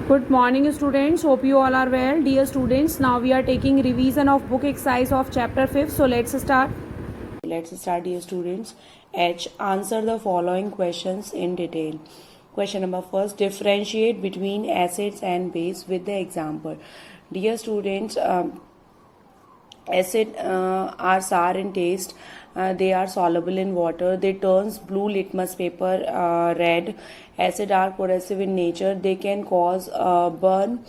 Good morning students, hope you all are well. Dear students, now we are taking revision of book exercise of chapter 5. So let's start. Dear students. H. Answer the following questions in detail. Question number first, differentiate between acids and base with the example. Dear students, acid are sour in taste. They are soluble in water. They turns blue litmus paper red. Acid are corrosive in nature. They can cause burn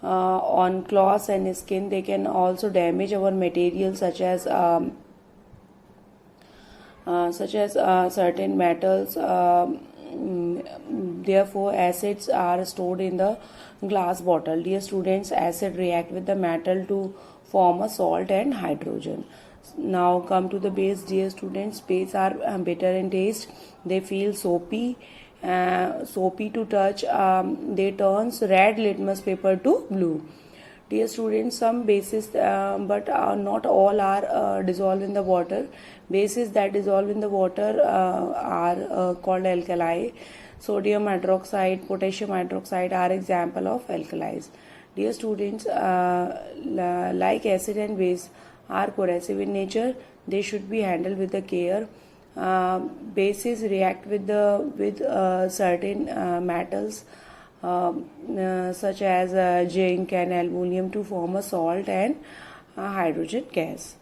on cloths and skin. They can also damage our materials such as certain metals. Therefore, acids are stored in the glass bottle. Dear students, acid react with the metal to form a salt and hydrogen. Now come to the base. Dear students, base are bitter in taste. They feel soapy to touch. They turns red litmus paper to blue. Dear students, some bases but not all are dissolved in the water. Bases that dissolve in the water are called alkali. Sodium hydroxide, potassium hydroxide are example of alkalis. Dear students, like acid and base are corrosive in nature. They should be handled with the care. Bases react with certain metals such as zinc and aluminum to form a salt and hydrogen gas.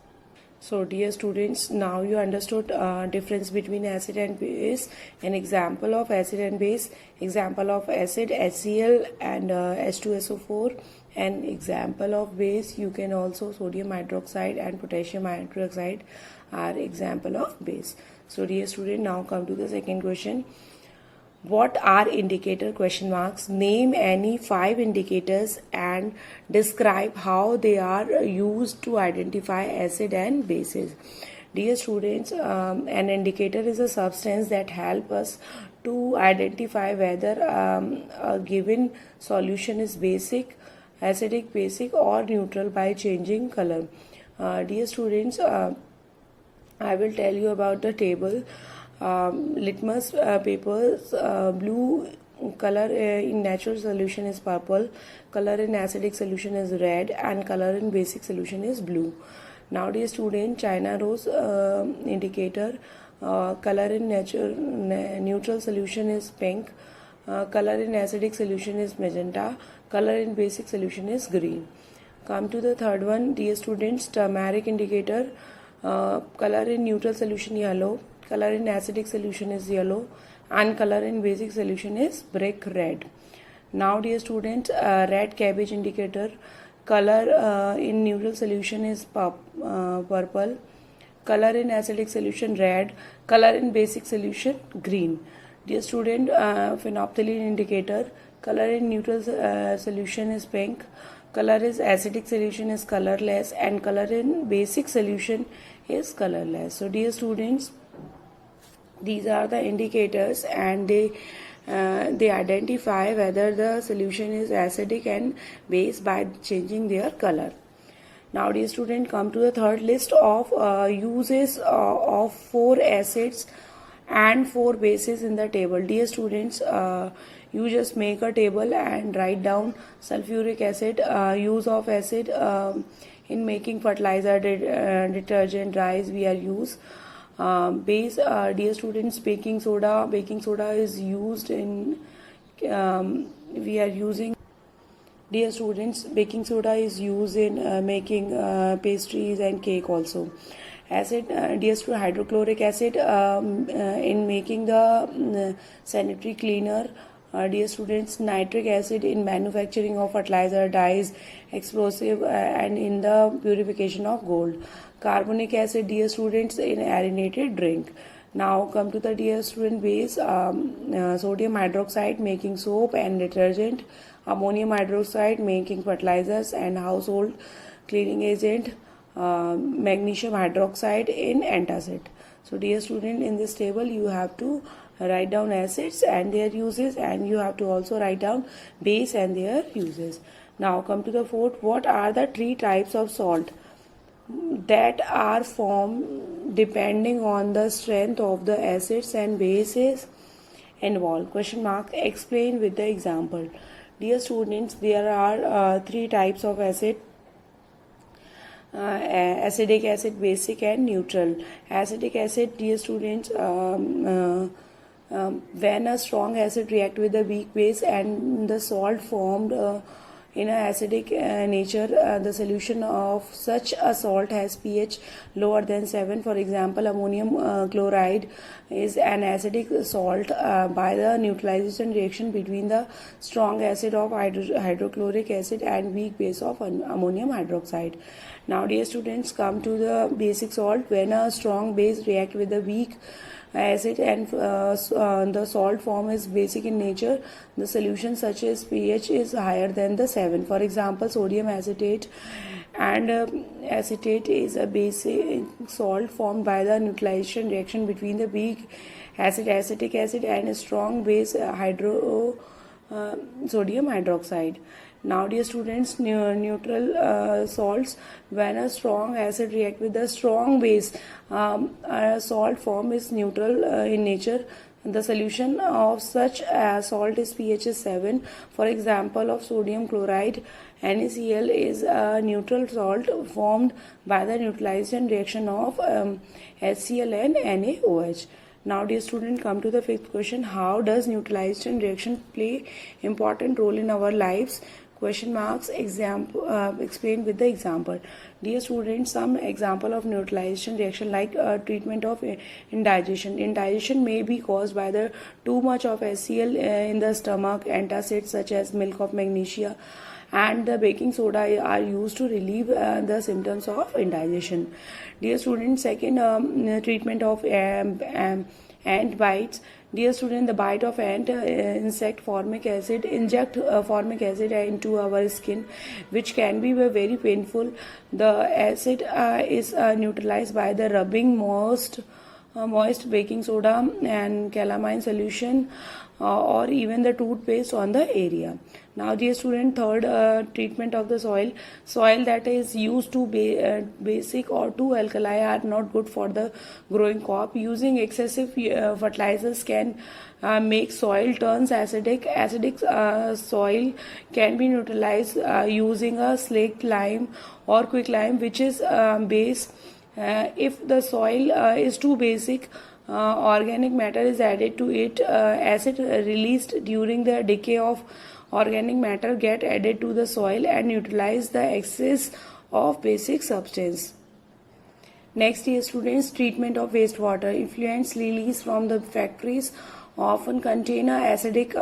So dear students, now you understood difference between acid and base. An example of acid and base, example of acid HCl and H2SO4. An example of base, you can also sodium hydroxide and potassium hydroxide are example of base. So dear student, now come to the second question. What are indicator? Question marks. Name any 5 indicators and describe how they are used to identify acid and bases. Dear students, an indicator is a substance that helps us to identify whether a given solution is basic, acidic, basic or neutral by changing color. Dear students, I will tell you about the table. Litmus papers, blue color in natural solution is purple, color in acidic solution is red, and color in basic solution is blue. Now dear student, China rose indicator, color in neutral solution is pink, color in acidic solution is magenta, color in basic solution is green. Come to the third one, dear students, turmeric indicator, color in neutral solution yellow, color in acidic solution is yellow, and color in basic solution is brick red. Now dear students, red cabbage indicator, color in neutral solution is purple, color in acidic solution red, color in basic solution green. Dear student, phenolphthalein indicator, color in neutral solution is pink, color is acidic solution is colorless, and color in basic solution is colorless. So dear students, these are the indicators and they identify whether the solution is acidic and base by changing their color. Now dear student, come to the third list of uses of 4 acids and 4 bases in the table. Dear students, you just make a table and write down sulfuric acid, use of acid in making fertilizer, detergent, dyes we are use. Base, dear students, baking soda is used in we are using. Dear students, baking soda is used in making pastries and cake also. Acid, dear students, hydrochloric acid in making the sanitary cleaner. Dear students, nitric acid in manufacturing of fertilizer, dyes, explosive and in the purification of gold. Carbonic acid, dear students, in aerated drink. Now come to the dear student base, sodium hydroxide making soap and detergent, ammonium hydroxide making fertilizers and household cleaning agent, magnesium hydroxide in antacid. So dear student, in this table you have to write down acids and their uses, and you have to also write down base and their uses. Now come to the fourth. What are the 3 types of salt that are formed depending on the strength of the acids and bases involved? Question mark. Explain with the example. Dear students, there are three types of acid: acidic acid, basic, and neutral. Acidic acid, dear students, when a strong acid react with a weak base and the salt formed in an acidic nature, the solution of such a salt has pH lower than 7. For example, ammonium chloride is an acidic salt by the neutralization reaction between the strong acid of hydrochloric acid and weak base of ammonium hydroxide. Now, dear students, come to the basic salt. When a strong base react with a weak acid and the salt form is basic in nature, the solution such as pH is higher than the 7. For example, sodium acetate and acetate is a basic salt formed by the neutralization reaction between the weak acid acetic acid and a strong base sodium hydroxide. Now, dear students, neutral salts, when a strong acid react with a strong base, salt form is neutral in nature. The solution of such salt is pH is 7. For example, of sodium chloride, NaCl is a neutral salt formed by the neutralization reaction of HCl and NaOH. Now, dear student, come to the fifth question. How does neutralization reaction play important role in our lives? Question marks. Example explain with the example. Dear students, some example of neutralization reaction like treatment of indigestion. Indigestion may be caused by the too much of HCl in the stomach. Antacids such as milk of magnesia and the baking soda are used to relieve the symptoms of indigestion. Dear students, second, treatment of ant bites. Dear student, the bite of ant insect formic acid inject formic acid into our skin, which can be very painful. The acid is neutralized by the rubbing moist baking soda and calamine solution or even the toothpaste on the area. Now, dear student, third, treatment of the soil. Soil that is used to basic or too alkali are not good for the growing crop. Using excessive fertilizers can make soil turns acidic. Acidic soil can be neutralized using a slaked lime or quicklime, which is base. If the soil is too basic, organic matter is added to it. Acid released during the decay of organic matter get added to the soil and neutralize the excess of basic substance. Next, dear students, treatment of wastewater. Effluents released from the factories often contain a acidic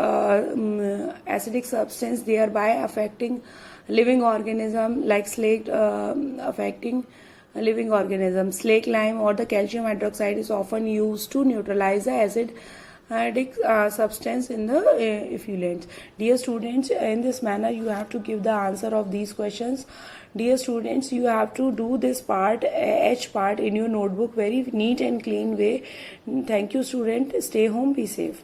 substance, thereby affecting living organism like slaked affecting living organisms. Slaked lime or the calcium hydroxide is often used to neutralize the acidic substance in the effluents. Dear students, in this manner you have to give the answer of these questions. Dear students, you have to do this part, H part, in your notebook very neat and clean way. Thank you, student. Stay home, be safe.